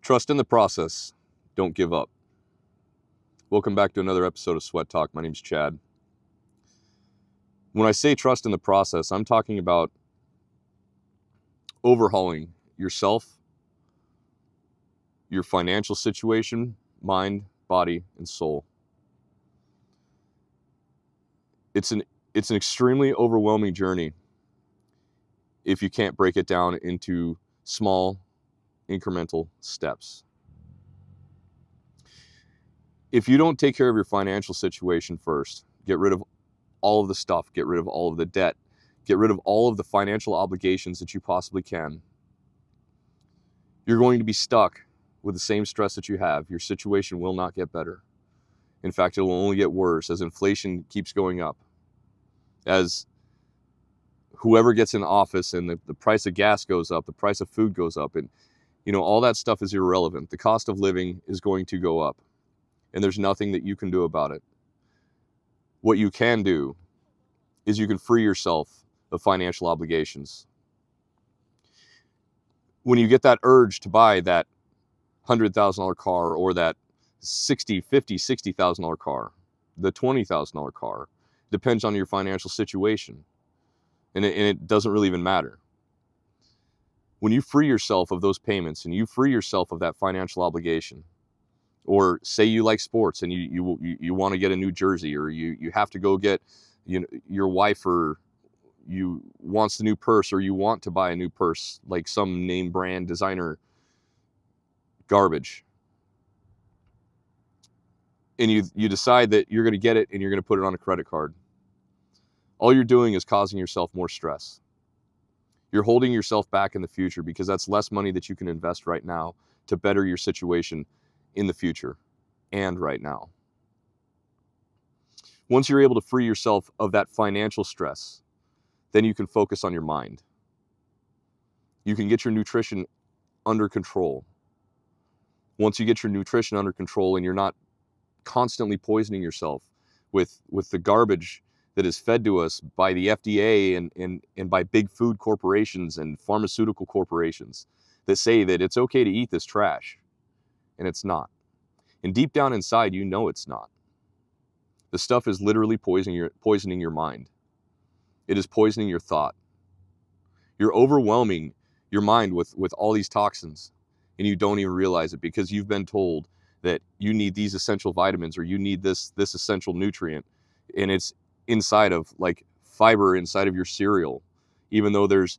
Trust in the process. Don't give up. Welcome back to another episode of Sweat Talk. My name's Chad. When I say trust in the process, I'm talking about overhauling yourself, your financial situation, mind, body, and soul. It's an extremely overwhelming journey if you can't break it down into small, incremental steps. If you don't take care of your financial situation first, get rid of all of the stuff, get rid of all of the debt, get rid of all of the financial obligations that you possibly can, you're going to be stuck with the same stress that you have. Your situation will not get better. In fact, it will only get worse as inflation keeps going up. As whoever gets in office and the price of gas goes up, the price of food goes up, and all that stuff is irrelevant. The cost of living is going to go up, and there's nothing that you can do about it. What you can do is you can free yourself of financial obligations. When you get that urge to buy that $100,000 car or that $60,000 car, the $20,000 car, depends on your financial situation. And it doesn't really even matter. When you free yourself of those payments and you free yourself of that financial obligation, or say you like sports and you want to get a new jersey, or you have to go get your wife or you wants a new purse, or you want to buy a new purse like some name brand designer garbage, and you decide that you're going to get it and you're going to put it on a credit card, all you're doing is causing yourself more stress. You're holding yourself back in the future because that's less money that you can invest right now to better your situation in the future and right now. Once you're able to free yourself of that financial stress, then you can focus on your mind. You can get your nutrition under control. Once you get your nutrition under control and you're not constantly poisoning yourself with the garbage that is fed to us by the FDA and by big food corporations and pharmaceutical corporations that say that it's okay to eat this trash, and it's not. And deep down inside, you know it's not. The stuff is literally poisoning your mind. It is poisoning your thought. You're overwhelming your mind with all these toxins, and you don't even realize it because you've been told that you need these essential vitamins or you need this essential nutrient, and it's inside of like fiber inside of your cereal, even though there's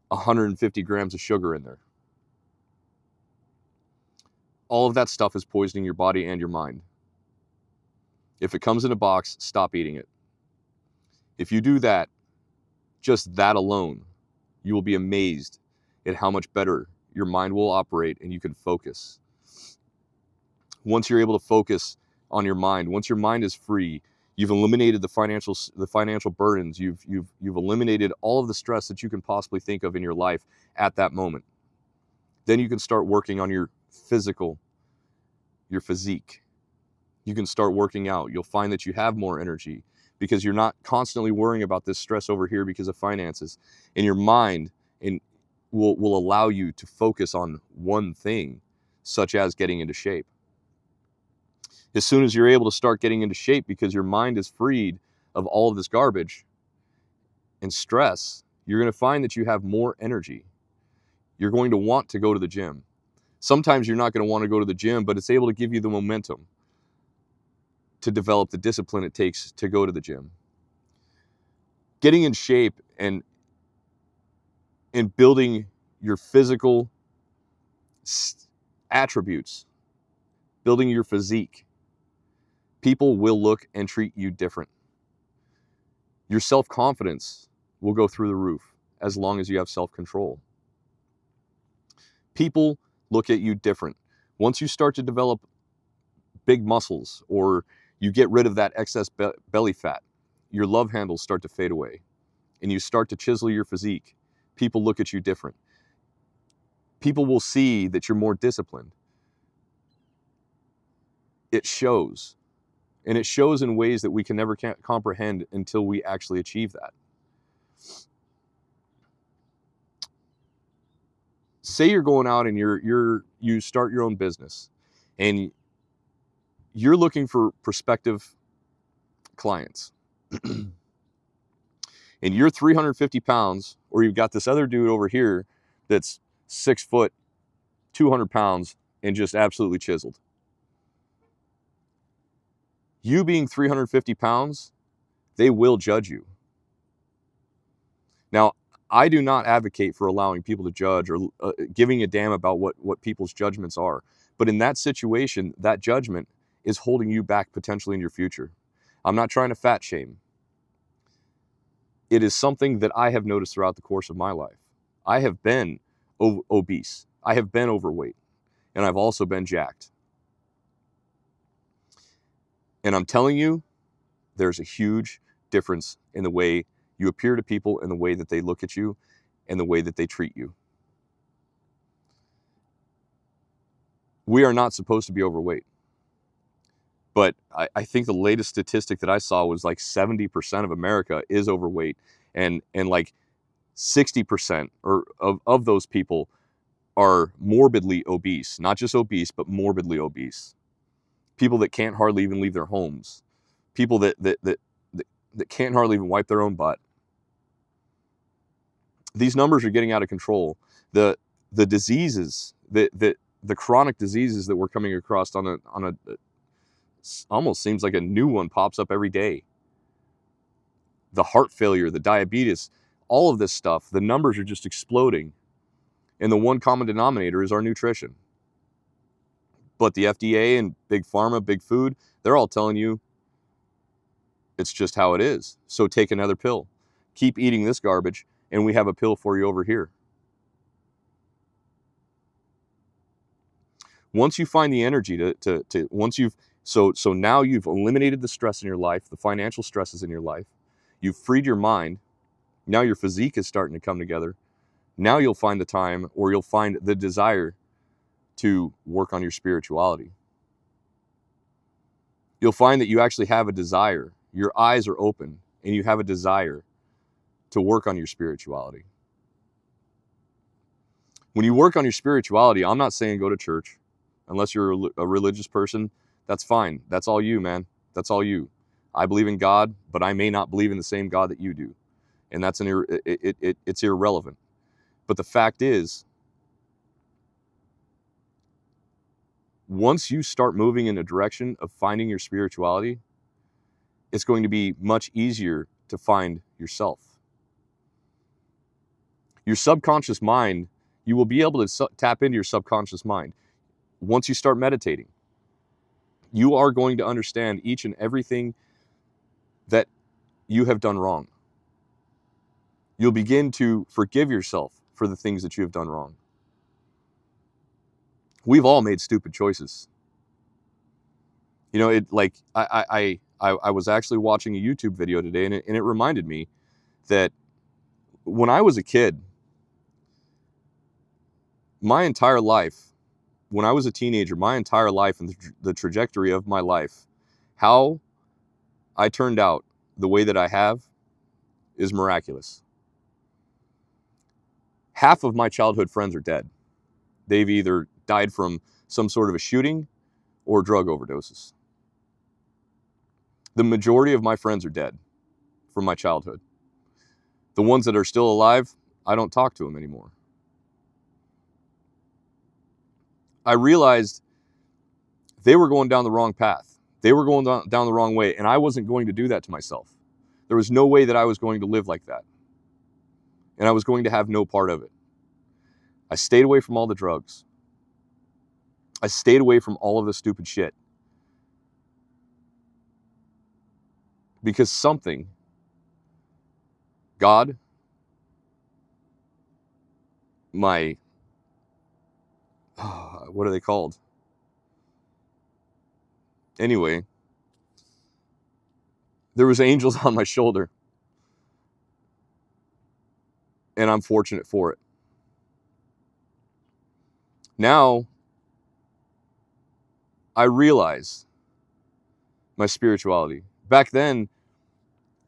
150 grams of sugar in there. All of that stuff is poisoning your body and your mind. If it comes in a box, stop eating it. If you do that, just that alone, you will be amazed at how much better your mind will operate and you can focus. Once you're able to focus on your mind, once your mind is free, you've eliminated the financial burdens. You've eliminated all of the stress that you can possibly think of in your life at that moment. Then you can start working on your physical, your physique. You can start working out. You'll find that you have more energy because you're not constantly worrying about this stress over here because of finances. And your mind will allow you to focus on one thing, such as getting into shape. As soon as you're able to start getting into shape because your mind is freed of all of this garbage and stress, you're going to find that you have more energy. You're going to want to go to the gym. Sometimes you're not going to want to go to the gym, but it's able to give you the momentum to develop the discipline it takes to go to the gym. Getting in shape and building your physical attributes, building your physique, people will look and treat you different. Your self-confidence will go through the roof as long as you have self-control. People look at you different. Once you start to develop big muscles or you get rid of that excess belly fat, your love handles start to fade away and you start to chisel your physique. People look at you different. People will see that you're more disciplined. It shows. And it shows in ways that we can never comprehend until we actually achieve that. say you're going out and you start your own business, and you're looking for prospective clients, and you're 350 pounds, or you've got this other dude over here that's 6 foot, 200 pounds, and just absolutely chiseled. You being 350 pounds, they will judge you. Now, I do not advocate for allowing people to judge or giving a damn about what people's judgments are. But in that situation, that judgment is holding you back potentially in your future. I'm not trying to fat shame. It is something that I have noticed throughout the course of my life. I have been obese. I have been overweight. And I've also been jacked. And I'm telling you, there's a huge difference in the way you appear to people and the way that they look at you and the way that they treat you. We are not supposed to be overweight. But I think the latest statistic that I saw was like 70% of America is overweight, and like 60% of those people are morbidly obese. Not just obese, but morbidly obese. People that can't hardly even leave their homes. People that can't hardly even wipe their own butt. These numbers are getting out of control. The diseases, the chronic diseases that we're coming across on a almost seems like a new one pops up every day. The heart failure, the diabetes, all of this stuff, the numbers are just exploding. And the one common denominator is our nutrition. But the FDA and big pharma, big food, they're all telling you it's just how it is. So take another pill. Keep eating this garbage, and we have a pill for you over here. Once you find the energy to once you've so now you've eliminated the stress in your life, the financial stresses in your life, you've freed your mind, now your physique is starting to come together. Now you'll find the time, or you'll find the desire to work on your spirituality. You'll find that you actually have a desire. Your eyes are open and you have a desire to work on your spirituality. When you work on your spirituality, I'm not saying go to church. Unless you're a religious person, that's fine. That's all you, man. That's all you. I believe in God, but I may not believe in the same God that you do. And that's it's irrelevant. But the fact is, once you start moving in a direction of finding your spirituality, it's going to be much easier to find yourself. Your subconscious mind, you will be able to tap into your subconscious mind. Once you start meditating, you are going to understand each and everything that you have done wrong. You'll begin to forgive yourself for the things that you have done wrong. We've all made stupid choices. You know, it like I was actually watching a YouTube video today, and it reminded me that when I was a kid, my entire life, when I was a teenager, my entire life and the trajectory of my life, how I turned out the way that I have is miraculous. Half of my childhood friends are dead. They've either died from some sort of a shooting or drug overdoses. The majority of my friends are dead from my childhood. The ones that are still alive, I don't talk to them anymore. I realized they were going down the wrong path. They were going down the wrong way, and I wasn't going to do that to myself. There was no way that I was going to live like that. And I was going to have no part of it. I stayed away from all the drugs. I stayed away from all of the stupid shit. Because something, God, my, what are they called? Anyway, there was angels on my shoulder. And I'm fortunate for it. Now, I realize my spirituality. Back then,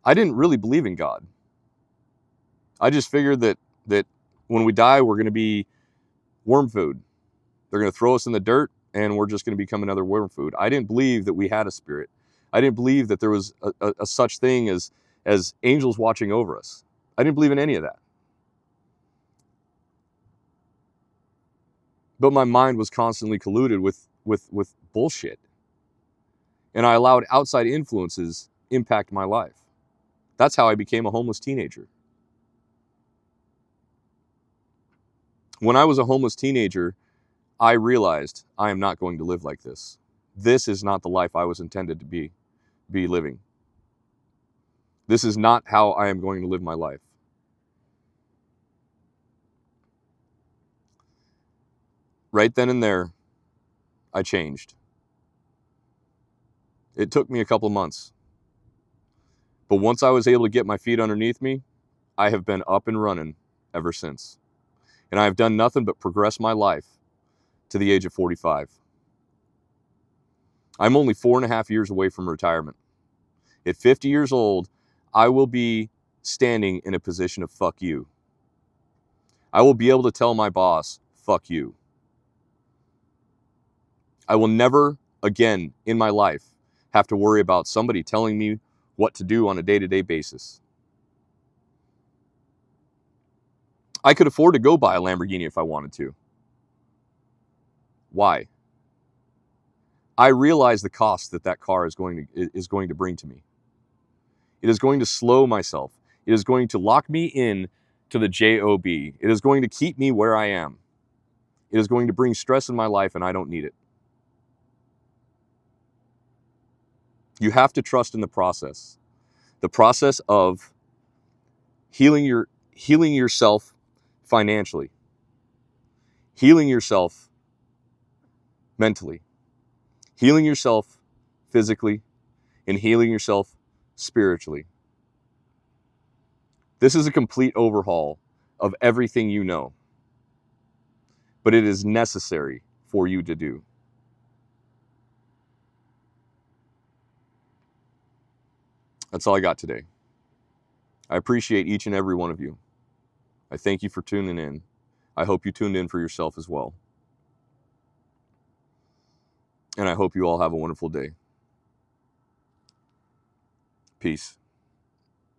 I didn't really believe in God. I just figured that when we die, we're going to be worm food. They're going to throw us in the dirt, and we're just going to become another worm food. I didn't believe that we had a spirit. I didn't believe that there was a such thing as angels watching over us. I didn't believe in any of that. But my mind was constantly colluded with bullshit. And I allowed outside influences impact my life. That's how I became a homeless teenager. When I was a homeless teenager, I realized I am not going to live like this. This is not the life I was intended to be living. This is not how I am going to live my life. Right then and there, I changed. It took me a couple months. But once I was able to get my feet underneath me, I have been up and running ever since. And I have done nothing but progress my life to the age of 45. I'm only 4.5 years away from retirement. At 50 years old, I will be standing in a position of fuck you. I will be able to tell my boss, fuck you. I will never again in my life have to worry about somebody telling me what to do on a day-to-day basis. I could afford to go buy a Lamborghini if I wanted to. Why? I realize the cost that car is going to bring to me. It is going to slow myself. It is going to lock me in to the job. It is going to keep me where I am. It is going to bring stress in my life, and I don't need it. You have to trust in the process of healing yourself financially, healing yourself mentally, healing yourself physically, and healing yourself spiritually. This is a complete overhaul of everything you know, but it is necessary for you to do. That's all I got today. I appreciate each and every one of you. I thank you for tuning in. I hope you tuned in for yourself as well. And I hope you all have a wonderful day. Peace.